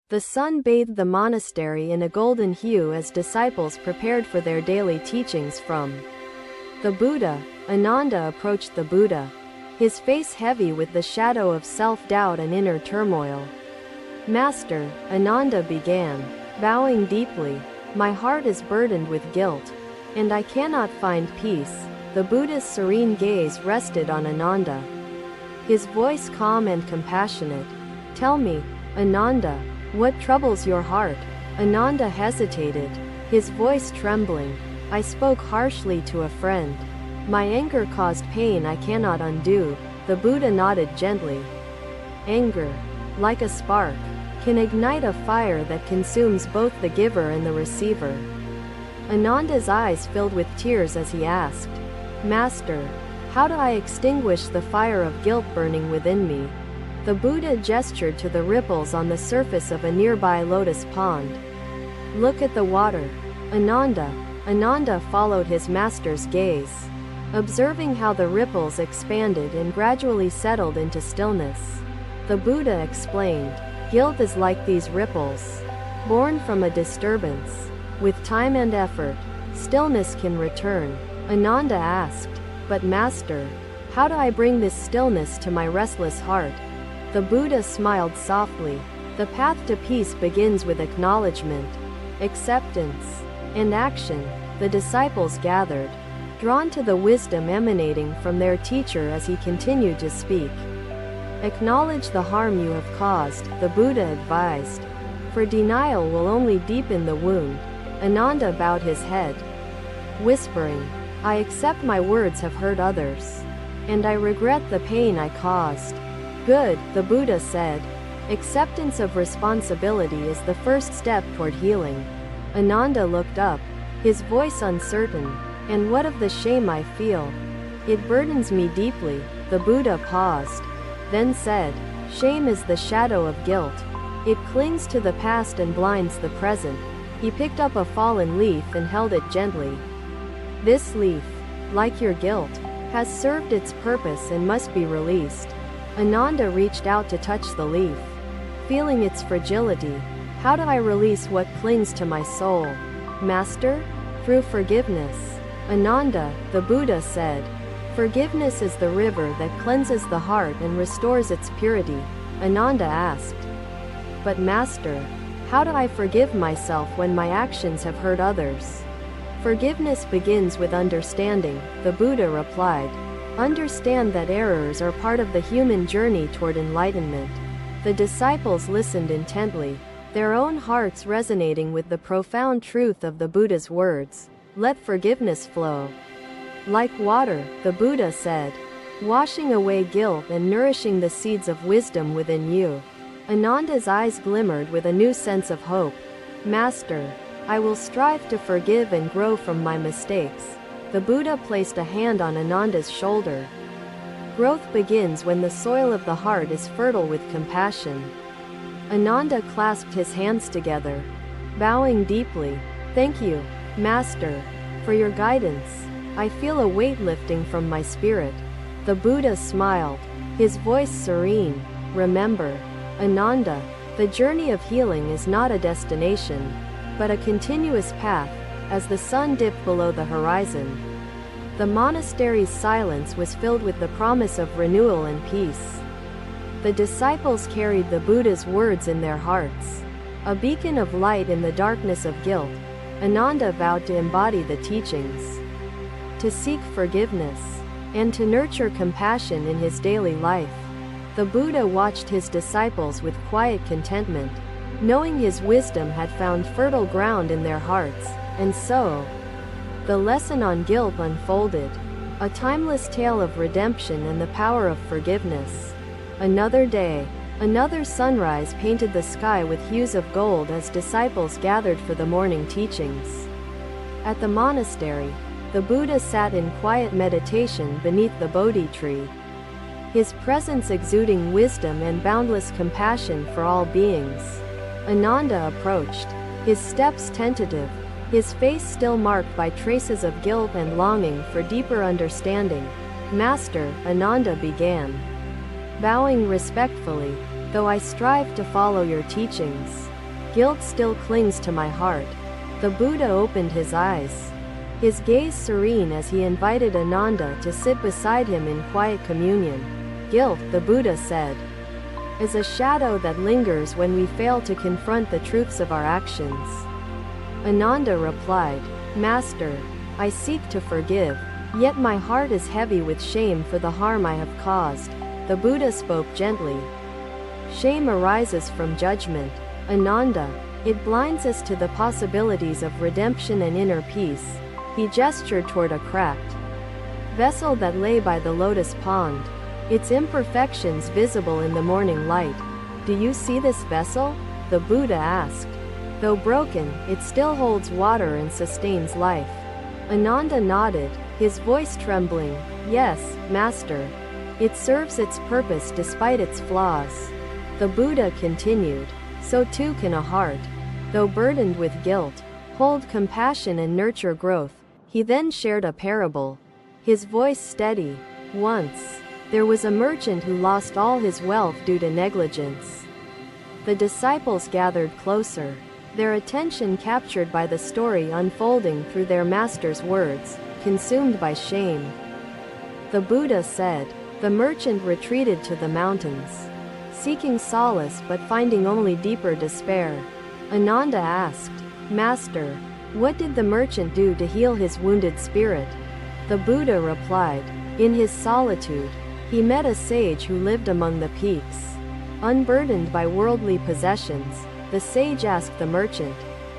The sun bathed the monastery in a golden hue as disciples prepared for their daily teachings from the Buddha. Ananda approached the Buddha, his face heavy with the shadow of self-doubt and inner turmoil. "Master," Ananda began, bowing deeply, "my heart is burdened with guilt, and I cannot find peace." The Buddha's serene gaze rested on Ananda, his voice calm and compassionate. "Tell me, Ananda, what troubles your heart?" Ananda hesitated, his voice trembling. "I spoke harshly to a friend. My anger caused pain I cannot undo." The Buddha nodded gently. "Anger, like a spark, can ignite a fire that consumes both the giver and the receiver." Ananda's eyes filled with tears as he asked, "Master, how do I extinguish the fire of guilt burning within me?" The Buddha gestured to the ripples on the surface of a nearby lotus pond. "Look at the water, Ananda." Ananda followed his master's gaze, observing how the ripples expanded and gradually settled into stillness. The Buddha explained, "Guilt is like these ripples, born from a disturbance. With time and effort, stillness can return." Ananda asked, "But Master, how do I bring this stillness to my restless heart?" The Buddha smiled softly. "The path to peace begins with acknowledgment, acceptance, and action." The disciples gathered, drawn to the wisdom emanating from their teacher as he continued to speak. "Acknowledge the harm you have caused," the Buddha advised, "for denial will only deepen the wound." Ananda bowed his head, whispering, "I accept my words have hurt others, and I regret the pain I caused." "Good," the Buddha said. "Acceptance of responsibility is the first step toward healing." Ananda looked up, his voice uncertain. "And what of the shame I feel? It burdens me deeply." The Buddha paused, then said, "Shame is the shadow of guilt. It clings to the past and blinds the present." He picked up a fallen leaf and held it gently. "This leaf, like your guilt, has served its purpose and must be released." Ananda reached out to touch the leaf, feeling its fragility. "How do I release what clings to my soul, Master?" "Through forgiveness, Ananda," the Buddha said. "Forgiveness is the river that cleanses the heart and restores its purity." Ananda asked, "But Master, how do I forgive myself when my actions have hurt others?" "Forgiveness begins with understanding," the Buddha replied. "Understand that errors are part of the human journey toward enlightenment." The disciples listened intently, their own hearts resonating with the profound truth of the Buddha's words. "Let forgiveness flow like water," the Buddha said, "washing away guilt and nourishing the seeds of wisdom within you." Ananda's eyes glimmered with a new sense of hope. "Master, I will strive to forgive and grow from my mistakes." The Buddha placed a hand on Ananda's shoulder. Growth begins when the soil of the heart is fertile with compassion. Ananda clasped his hands together, bowing deeply. "Thank you, Master, for your guidance. I feel a weight lifting from my spirit." The Buddha smiled, his voice serene. "Remember, Ananda, the journey of healing is not a destination, but a continuous path." As the sun dipped below the horizon, the monastery's silence was filled with the promise of renewal and peace. The disciples carried the Buddha's words in their hearts, a beacon of light in the darkness of guilt. Ananda vowed to embody the teachings, to seek forgiveness, and to nurture compassion in his daily life. The Buddha watched his disciples with quiet contentment, knowing his wisdom had found fertile ground in their hearts. And so, the lesson on guilt unfolded, a timeless tale of redemption and the power of forgiveness. Another day, another sunrise painted the sky with hues of gold as disciples gathered for the morning teachings. At the monastery, the Buddha sat in quiet meditation beneath the Bodhi tree, his presence exuding wisdom and boundless compassion for all beings. Ananda approached, his steps tentative, his face still marked by traces of guilt and longing for deeper understanding. "Master," Ananda began, bowing respectfully, "though I strive to follow your teachings, Guilt still clings to my heart. The Buddha opened his eyes, his gaze serene as he invited Ananda to sit beside him in quiet communion. Guilt, the Buddha said, is a shadow that lingers when we fail to confront the truths of our actions. Ananda replied, Master, I seek to forgive, yet my heart is heavy with shame for the harm I have caused. The Buddha spoke gently. Shame arises from judgment, Ananda. It blinds us to the possibilities of redemption and inner peace. He gestured toward a cracked vessel that lay by the lotus pond, its imperfections visible in the morning light. Do you see this vessel? The Buddha asked. Though broken, it still holds water and sustains life. Ananda nodded, his voice trembling. Yes, Master. It serves its purpose despite its flaws. The Buddha continued, so too can a heart, though burdened with guilt, hold compassion and nurture growth. He then shared a parable, his voice steady. Once, there was a merchant who lost all his wealth due to negligence. The disciples gathered closer, their attention captured by the story unfolding through their master's words, consumed by shame. The Buddha said, the merchant retreated to the mountains, seeking solace but finding only deeper despair. Ananda asked, Master, what did the merchant do to heal his wounded spirit? The Buddha replied, in his solitude, he met a sage who lived among the peaks. Unburdened by worldly possessions, the sage asked the merchant,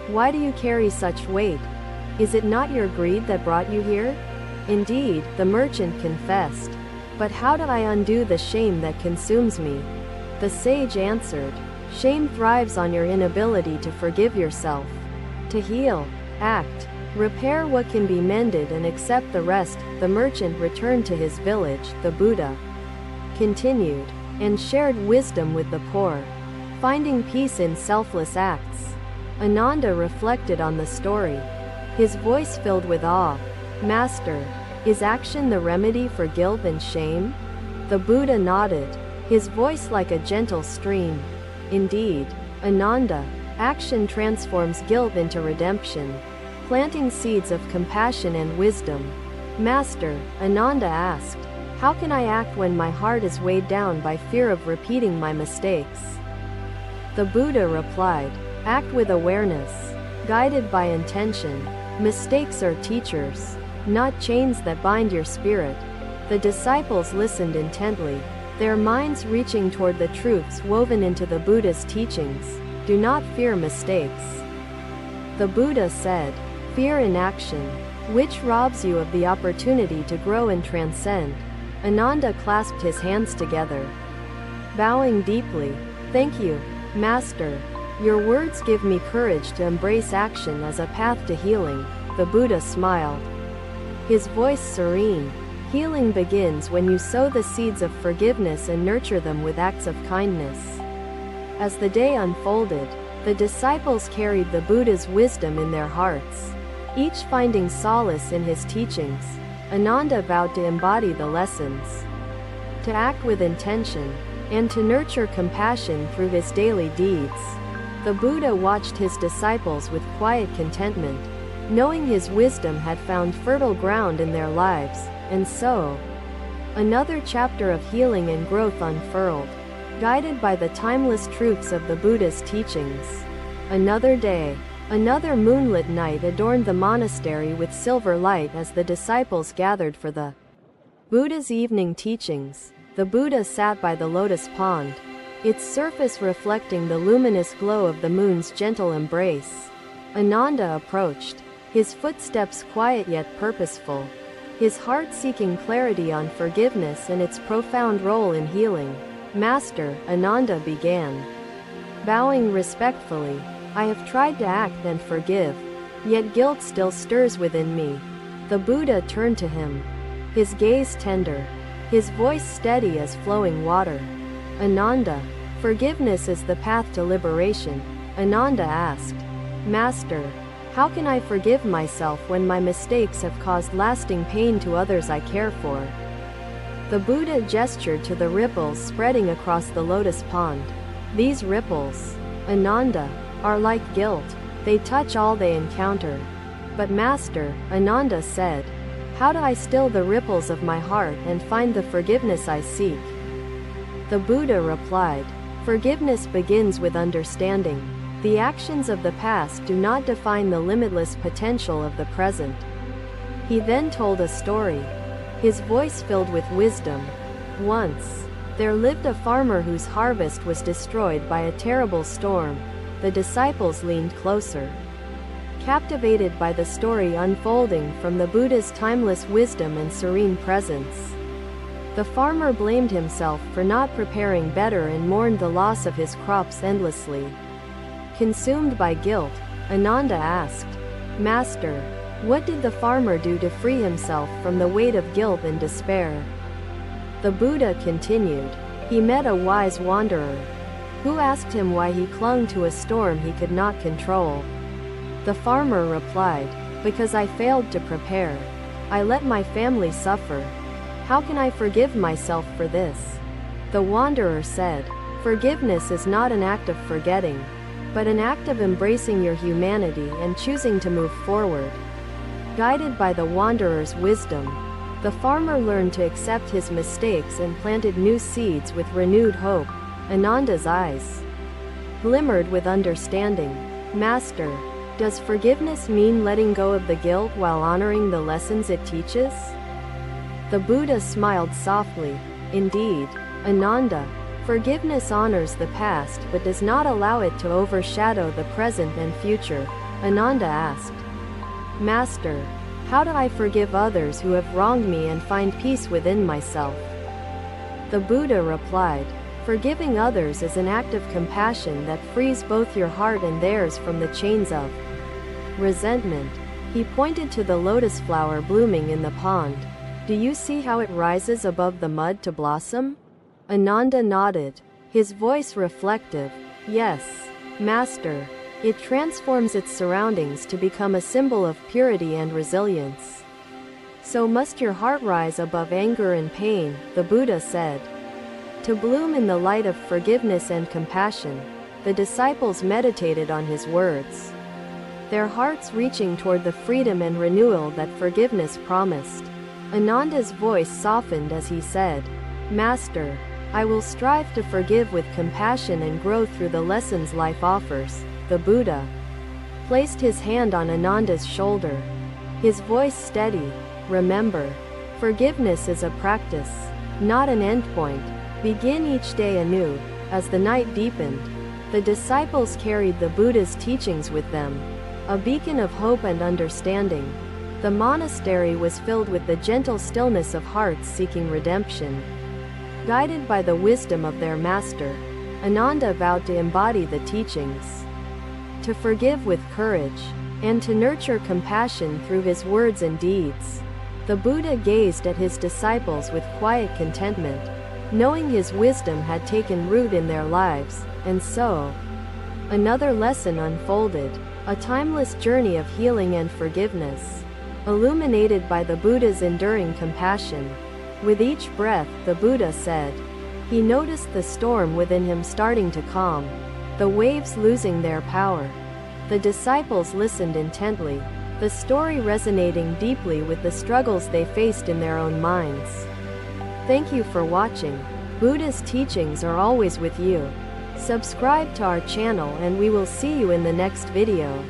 why do you carry such weight? Is it not your greed that brought you here? Indeed, the merchant confessed. But how do I undo the shame that consumes me? The sage answered, shame thrives on your inability to forgive yourself. To heal, act, repair what can be mended and accept the rest. The merchant returned to his village, the Buddha continued, and shared wisdom with the poor, finding peace in selfless acts. Ananda reflected on the story, his voice filled with awe. Master, is action the remedy for guilt and shame? The Buddha nodded, his voice like a gentle stream. Indeed, Ananda, action transforms guilt into redemption, planting seeds of compassion and wisdom. Master, Ananda asked, how can I act when my heart is weighed down by fear of repeating my mistakes? The Buddha replied, act with awareness, guided by intention. Mistakes are teachers, not chains that bind your spirit. The disciples listened intently, their minds reaching toward the truths woven into the Buddha's teachings. Do not fear mistakes. The Buddha said, fear inaction, which robs you of the opportunity to grow and transcend. Ananda clasped his hands together, bowing deeply. Thank you, Master. Your words give me courage to embrace action as a path to healing. The Buddha smiled, his voice serene. Healing begins when you sow the seeds of forgiveness and nurture them with acts of kindness. As the day unfolded, the disciples carried the Buddha's wisdom in their hearts, each finding solace in his teachings. Ananda vowed to embody the lessons, to act with intention, and to nurture compassion through his daily deeds. The Buddha watched his disciples with quiet contentment, knowing his wisdom had found fertile ground in their lives. And so, another chapter of healing and growth unfurled, guided by the timeless truths of the Buddha's teachings. Another day, another moonlit night adorned the monastery with silver light as the disciples gathered for the Buddha's evening teachings. The Buddha sat by the lotus pond, its surface reflecting the luminous glow of the moon's gentle embrace. Ananda approached, his footsteps quiet yet purposeful, his heart seeking clarity on forgiveness and its profound role in healing. Master, Ananda began, bowing respectfully, I have tried to act and forgive, yet guilt still stirs within me. The Buddha turned to him, his gaze tender, his voice steady as flowing water. Ananda, forgiveness is the path to liberation. Ananda asked, Master, how can I forgive myself when my mistakes have caused lasting pain to others I care for? The Buddha gestured to the ripples spreading across the lotus pond. These ripples, Ananda, are like guilt. They touch all they encounter. But Master, Ananda said, how do I still the ripples of my heart and find the forgiveness I seek? The Buddha replied, forgiveness begins with understanding. The actions of the past do not define the limitless potential of the present. He then told a story, his voice filled with wisdom. Once, there lived a farmer whose harvest was destroyed by a terrible storm. The disciples leaned closer, captivated by the story unfolding from the Buddha's timeless wisdom and serene presence. The farmer blamed himself for not preparing better and mourned the loss of his crops endlessly. Consumed by guilt, Ananda asked, Master, what did the farmer do to free himself from the weight of guilt and despair? The Buddha continued, he met a wise wanderer, who asked him why he clung to a storm he could not control. The farmer replied, because I failed to prepare. I let my family suffer. How can I forgive myself for this? The wanderer said, forgiveness is not an act of forgetting, but an act of embracing your humanity and choosing to move forward. Guided by the wanderer's wisdom, the farmer learned to accept his mistakes and planted new seeds with renewed hope. Ananda's eyes glimmered with understanding. Master, does forgiveness mean letting go of the guilt while honoring the lessons it teaches? The Buddha smiled softly. Indeed, Ananda, forgiveness honors the past but does not allow it to overshadow the present and future. Ananda asked, Master, how do I forgive others who have wronged me and find peace within myself? The Buddha replied, forgiving others is an act of compassion that frees both your heart and theirs from the chains of resentment. He pointed to the lotus flower blooming in the pond. Do you see how it rises above the mud to blossom? Ananda nodded, his voice reflective. Yes, Master. It transforms its surroundings to become a symbol of purity and resilience. So must your heart rise above anger and pain, the Buddha said. To bloom in the light of forgiveness and compassion, the disciples meditated on his words, their hearts reaching toward the freedom and renewal that forgiveness promised. Ananda's voice softened as he said, Master, I will strive to forgive with compassion and grow through the lessons life offers. The Buddha placed his hand on Ananda's shoulder, his voice steady. Remember, forgiveness is a practice, not an endpoint. Begin each day anew. As the night deepened, the disciples carried the Buddha's teachings with them, a beacon of hope and understanding. The monastery was filled with the gentle stillness of hearts seeking redemption. Guided by the wisdom of their master, Ananda vowed to embody the teachings, to forgive with courage, and to nurture compassion through his words and deeds. The Buddha gazed at his disciples with quiet contentment, knowing his wisdom had taken root in their lives, and so, another lesson unfolded, a timeless journey of healing and forgiveness, illuminated by the Buddha's enduring compassion. With each breath, the Buddha said, he noticed the storm within him starting to calm, the waves losing their power. The disciples listened intently, the story resonating deeply with the struggles they faced in their own minds. Thank you for watching. Buddha's teachings are always with you. Subscribe to our channel and we will see you in the next video.